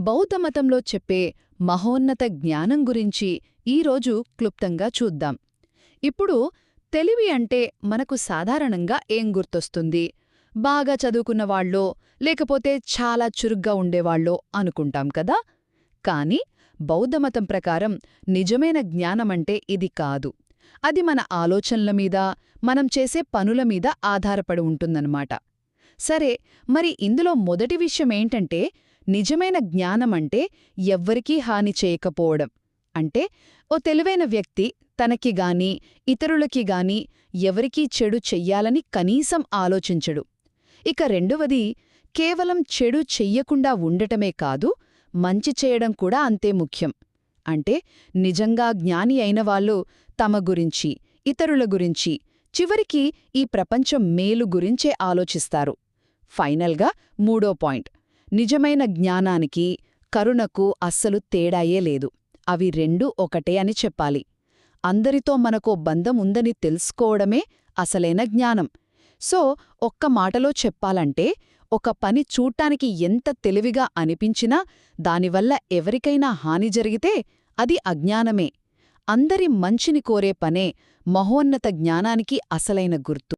బౌద్ధమతంలో చెప్పే మహోన్నత జ్ఞానం గురించి ఈరోజు క్లుప్తంగా చూద్దాం. ఇప్పుడు తెలివి అంటే మనకు సాధారణంగా ఏం గుర్తొస్తుంది? బాగా చదువుకున్నవాళ్ళో లేకపోతే చాలా చురుగ్గా ఉండేవాళ్ళో అనుకుంటాం కదా. కాని బౌద్ధమతం ప్రకారం నిజమైన జ్ఞానమంటే ఇది కాదు. అది మన ఆలోచనల మీద, మనం చేసే పనుల మీద ఆధారపడి ఉంటుందన్నమాట. సరే, మరి ఇందులో మొదటి విషయమేంటంటే నిజమైన జ్ఞానమంటే ఎవ్వరికీ హాని చేయకపోవడం. అంటే ఓ తెలివైన వ్యక్తి తనకి గాని ఇతరులకి గాని ఎవరికీ చెడు చెయ్యాలని కనీసం ఆలోచించడు. ఇక రెండవది, కేవలం చెడు చెయ్యకుండా ఉండటమే కాదు, మంచి చేయడం కూడా అంతే ముఖ్యం. అంటే నిజంగా జ్ఞాని అయినవాళ్ళు తమ గురించి, ఇతరుల గురించి, చివరికి ఈ ప్రపంచం మేలు గురించే ఆలోచిస్తారు. ఫైనల్గా మూడో పాయింట్, నిజమైన జ్ఞానానికి, కరుణకు అస్సలు తేడాయే లేదు. అవి రెండూ ఒకటే అని చెప్పాలి. అందరితో మనకో బంధం ఉందని తెలుసుకోవడమే అసలైన జ్ఞానం. సో, ఒక్క మాటలో చెప్పాలంటే, ఒక పని చూడ్డానికి ఎంత తెలివిగా అనిపించినా దానివల్ల ఎవరికైనా హాని జరిగితే అది అజ్ఞానమే. అందరి మంచిని కోరే పనే మహోన్నత జ్ఞానానికి అసలైన గుర్తు.